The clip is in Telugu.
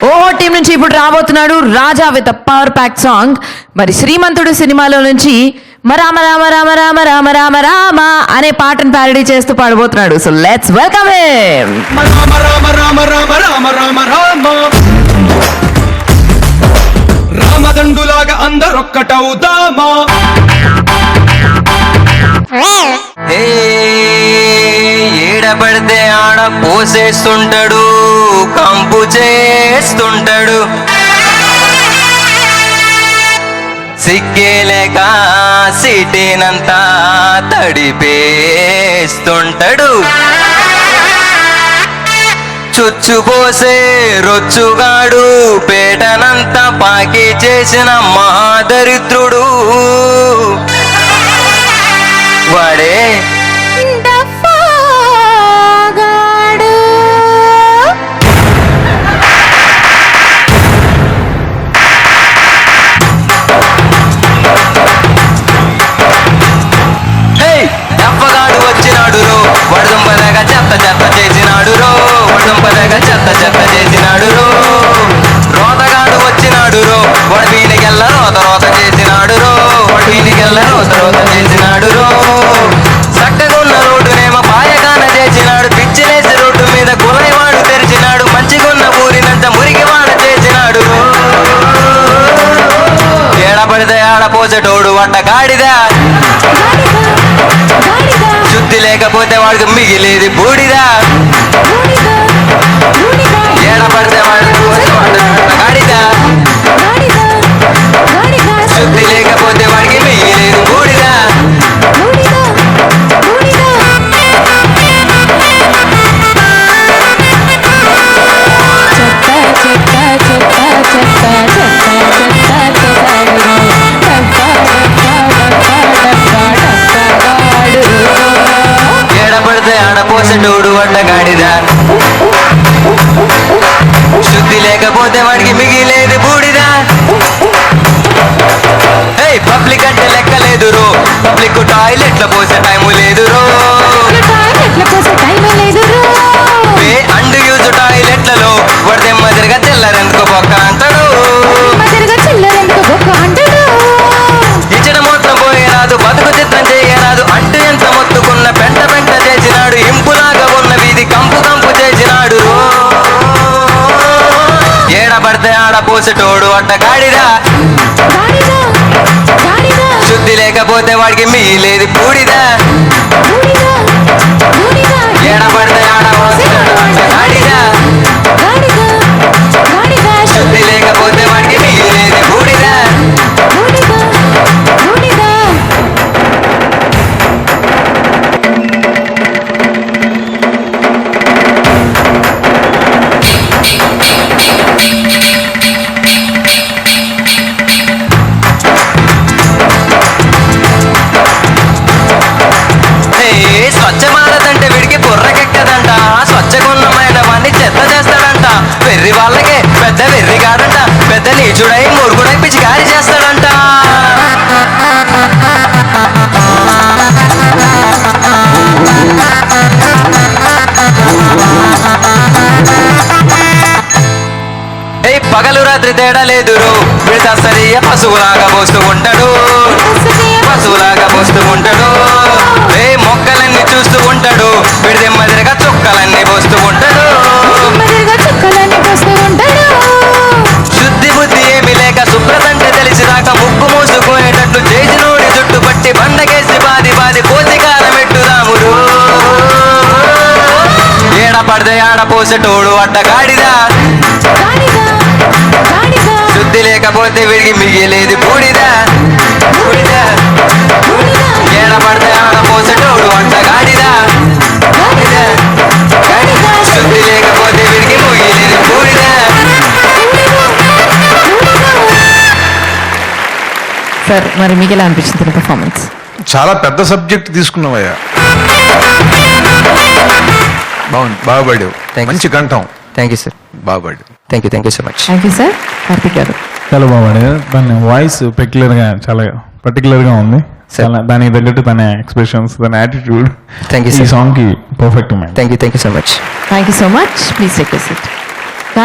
ఓహో టీం నుంచి ఇప్పుడు రాబోతున్నాడు రాజా విత్ పవర్ ప్యాక్ సాంగ్. మరి శ్రీమంతుడు సినిమాలో నుంచి రామ రామ రామ రామ రామ రామ రామ అనే పాటను ప్యారడీ చేస్తూ పాడబోతున్నాడు. So let's welcome him. Rama Rama Rama Rama Rama Rama Rama రామదండులాగా అందరొక్కటవుదామా. ఏడబడితే ఆడ పోసేస్తుంటాడు, కంపు చేస్తుంటాడు. సిగ్గేలేక సిటీనంతా తడిపేస్తుంటాడు. చుచ్చుపోసే రొచ్చుగాడు, పేటనంతా పాకి చేసిన మహాదరిద్రుడు వాడే డబ్బగాడు వచ్చినాడు రో, వడదుంపదగా చెత్త చెత్త చేసినాడు రో, వడదుంపదగా చెత్త చెత్త చేసినాడు రో. రోతగాడు వచ్చినాడు రో, వడబీనికెళ్ళ రోత రోత చేసినాడు రో, వడబీనికెళ్ళ రోత రోత చేసినాడు రో. చక్కగున్న రోడ్డునేమో పాయగాన చేసినాడు, పిచ్చిలేసి రోడ్డు మీద కులైవాడు తెరిచినాడు, మంచిగున్న ఊరినంత మురికివాడ చేసినాడు రో. ఏడబడితే ఆడపోసేటోడు వంట గాడిదా, శుద్ధి లేకపోతే వాడికి మిగిలేది బూడిదా. ఏడబడితే వాడికి గాడిదా, శుద్ధి లేకపోతే వాడికి మిగిలేది బూడిదా. ఏడబడితే ఆడపోసేటోడు వంట గాడిదా, శుద్ధి లేకపోతే వాడికి మిగిలేది బూడిదా. పబ్లిక్ అంటే లెక్క లేదు రో, పబ్లిక్ టాయిలెట్ల పోసే టైము లేదు రో. అండ్ యూజ్ టాయిలెట్లలో వడితే మదిరిగా చిల్లరెందుకు బొక్క అంటాడు. ఇచ్చడం మొత్తం పోయేరాదు, బతుకు చిత్రం చేయరాదు, అంటూ ఎంత మొత్తుకున్న పెంట పెంట చేసినాడు, ఇంపులాగా ఉన్న వీధి కంపు కంపు చేసినాడు. ఏడబడితే ఆడపోసేటోడు అట్ట గాడిదా, శుద్ధి లేకపోతే వాడికి మిగిలేది బూడిదా. ఏడబడితే ఆడపోసేటోడు అట్ట గాడిదా, శుద్ధి లేకపోతే వాడికి మిగిలేది బూడిదా. స్వచ్ఛ భారత్ అంటే వీడికి బుర్రకెక్కదంట, స్వచ్ఛగున్నమైన వాడిని చెత్త చేస్తాడంట. వెర్రి వాళ్ళకే పెద్ద వెర్రిగాడంట, పెద్ద నీచుడై మురుగుడై పిచికారి చేస్తాడంట. పగలు రాత్రి తేడా లేదు రో, వీడితో సరియ పశువులాగా పోస్తూ ఉంటాడు, పశువులాగా పోస్తూ ఉంటాడు. మొక్కలన్నీ చూస్తూ ఉంటాడు, వీడిది మదిరిగా చుక్కలన్నీ పోస్తూ ఉంటాడు. శుద్ధి బుద్ధి ఏమి లేక శుభ్రతంటే తెలిసి రాక ముక్కు మూసుకునేటట్లు చేసినోడి చుట్టు పట్టి బండకేసి బాది బాది కోతికారం పెట్టుదామురు. ఏడపడితే ఆడపోసేటోడు అడ్డ గాడిదా, శుద్ధి లేకపోతే వీడికి మిగిలేది బూడిదా. ఏడపడితే ఆడపోసేటోడు అడ్డ గాడిదా, శుద్ధి లేకపోతే వీడికి మిగిలేది బూడిదా. సార్ మరి మీకు ఎలా అనిపించింది పర్ఫార్మెన్స్? చాలా పెద్ద సబ్జెక్ట్ తీసుకున్నావయ్యా, బాగుంది, బాగా పాడావు, మంచి కంఠం. థ్యాంక్ యూ సార్, బాగా పాడావు. Thank you so much. Thank you sir. Karthik garu చాలా బాగుంది, దాని వాయిస్ చాలా పర్టికులర్గా ఉంది, చాలా దానికి తగ్గట్టు తన ఎక్స్ప్రెషన్స్, తన యాటిట్యూడ్ థ్యాంక్ యూ ఈ సాంగ్కి perfect. Thank you so much. Thank you so much. Please take a seat.